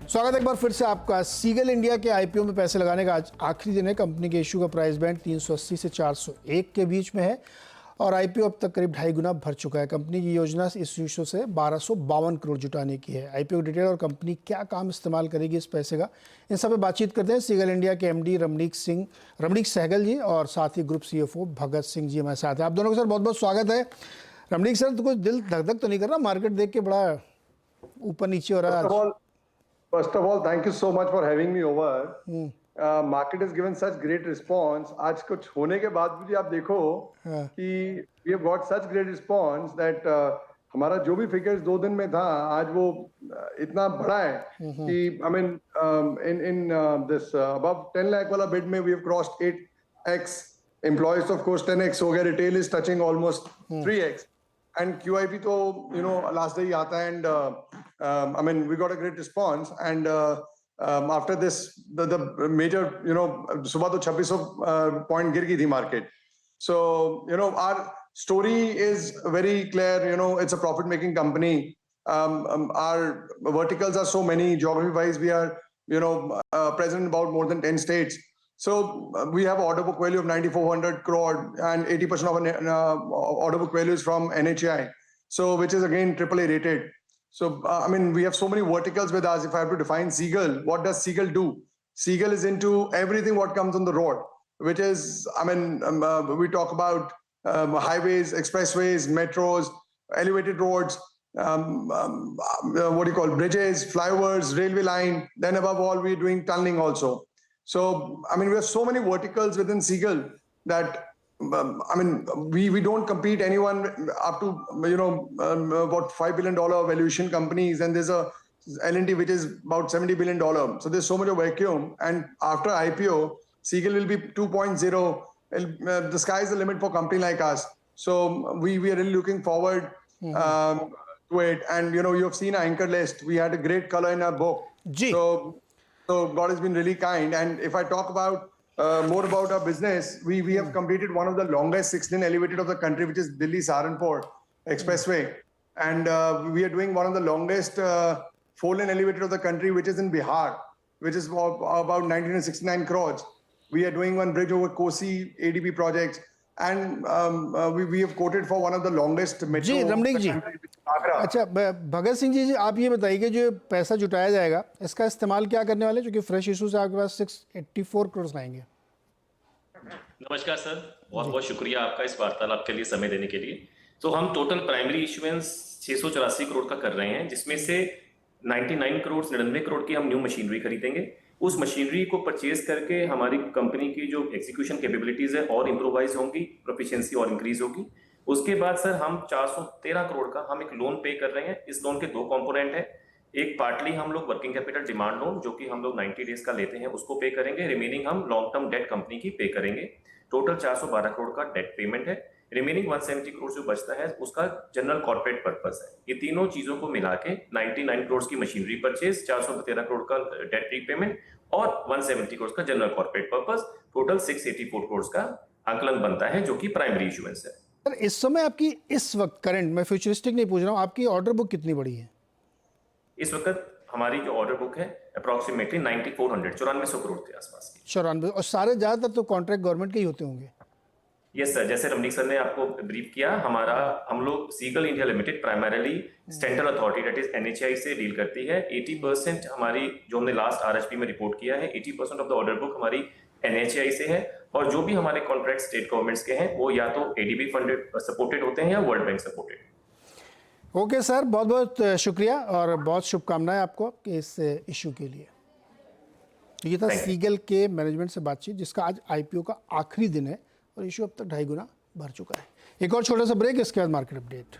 स्वागत है एक बार फिर से आपका। सीगल इंडिया के आईपीओ में पैसे लगाने का आज आखिरी दिन है। कंपनी के इशू का प्राइस बैंड 380 से 401 के बीच में है और आईपीओ अब तक करीब 2.5 गुना भर चुका है। कंपनी की योजना इस इशू से 1252 करोड़ जुटाने की है। आईपीओ डिटेल और कंपनी क्या काम इस्तेमाल करेगी इस पैसे का, इन सब पे बातचीत करते हैं। सीगल इंडिया के एमडी रमणीक सहगल जी और साथ ही ग्रुप सीएफओ भगत सिंह जी हमारे साथ हैं। आप दोनों का सर बहुत बहुत स्वागत है। रमणीक सर, तो कुछ दिल धक धक तो नहीं कर रहा? मार्केट देख के बड़ा ऊपर नीचे हो रहा है। First of all, thank you so much for having me over. Market has given such great response. आज कुछ होने के बाद भी आप देखो कि we have got such great response that हमारा जो भी figures 2 दिन में था आज वो इतना बड़ा है कि I mean in this above 10 lakh वाला bid में we have crossed 8x. Employees of course 10x हो गया. Retail is touching almost 3x. And QIP तो last day ही आता है and I mean we got a great response and after this the major सुबह तो 2600 point गिर गई थी market. So our story is very clear. It's a profit making company. Our verticals are so many. Geography wise we are present in about more than 10 states. So we have order book value of 9,400 crore and 80% of our order book value is from NHAI. So which is again AAA rated. So I mean we have so many verticals with us. If I have to define Seagull, what does Seagull do? Seagull is into everything what comes on the road, which is I mean we talk about highways, expressways, metros, elevated roads, what do you call bridges, flyovers, railway line. Then above all we're doing tunneling also. So, I mean, we have so many verticals within Seagull that, I mean, we don't compete anyone up to, about $5 billion valuation companies. And there's a L&T which is about $70 billion. So there's so much of vacuum. And after IPO, Seagull will be 2.0. The sky is the limit for a company like us. So we are really looking forward to it. And, you have seen our anchor list. We had a great color in our book. Gee. So God has been really kind. And if I talk about more about our business, we have completed one of the longest 6-lane elevated of the country, which is Delhi Saharanpur Expressway. And we are doing one of the longest 4-lane elevated of the country, which is in Bihar, which is about 1969 crores. We are doing one bridge over Kosi ADB projects. And we have quoted for one of the longest metro. जी रमणीक जी, अच्छा भगत सिंह जी, आप ये बताइए कि जो पैसा जुटाया जाएगा इसका इस्तेमाल क्या करने वाले, क्योंकि फ्रेश इशू से आपके पास 684 करोड़ आएंगे। नमस्कार सर, बहुत बहुत शुक्रिया आपका इस वार्तालाप के लिए समय देने के लिए। तो हम टोटल प्राइमरी इशुएंस 684 करोड़ का कर रहे हैं, जिसमें से 99 करोड़ की हम न्यू मशीनरी खरीदेंगे। उस मशीनरी को परचेज करके हमारी कंपनी की जो एग्जीक्यूशन कैपेबिलिटीज है और इंप्रूवाइज होंगी, प्रोफिशिएंसी और इंक्रीज होगी। उसके बाद सर हम 413 करोड़ का हम एक लोन पे कर रहे हैं। इस लोन के 2 कंपोनेंट है। एक पार्टली हम लोग वर्किंग कैपिटल डिमांड लोन जो कि हम लोग 90 डेज का लेते हैं उसको पे करेंगे। रिमेनिंग हम लॉन्ग टर्म डेट कंपनी की पे करेंगे। टोटल 412 करोड़ का डेट पेमेंट है। रिमेनिंग 170 करोड़ जो बचता है उसका जनरल कॉर्पोरेट पर्पस है। ये तीनों चीजों को मिला के 99 करोड़ की मशीनरी परचेज, 413 करोड़ का डेट रीपेमेंट और 170 करोड़ का general corporate purpose, total 684 crore का आंकलन बनता है, जो कि प्राइमरी इशुएंस है। सर इस समय आपकी इस वक्त करंट, मैं फ्यूचरिस्टिक नहीं पूछ रहा हूँ, आपकी ऑर्डर बुक कितनी बड़ी है? इस वक्त हमारी जो ऑर्डर बुक है अप्रोक्सीमेटली 9400 करोड़ के आसपास की। 94, और सारे ज्यादातर तो कॉन्ट्रैक्ट गवर्नमेंट के ही होते होंगे। यस सर, जैसे रमणीक सर ने आपको ब्रीफ किया, हम लोग Seagull India limited primarily central authority that is NHI से डील करती है। 80% हमारी जो हमने लास्ट आरएचपी में रिपोर्ट किया है, 80% ऑफ द ऑर्डर बुक हमारी एनएचआई से है। और जो भी हमारे कॉन्ट्रैक्ट स्टेट गवर्नमेंट्स के हैं वो या तो एडीबी फंडेड सपोर्टेड होते हैं या world bank supported. Okay sir, बहुत बहुत शुक्रिया और बहुत शुभकामनाएं आपको इस इशू के लिए। ये था सीगल के मैनेजमेंट से बातचीत, जिसका आज आईपीओ का आखिरी दिन है और इशू अब तक 2.5 गुना भर चुका है। एक और छोटा सा ब्रेक, इसके बाद मार्केट अपडेट।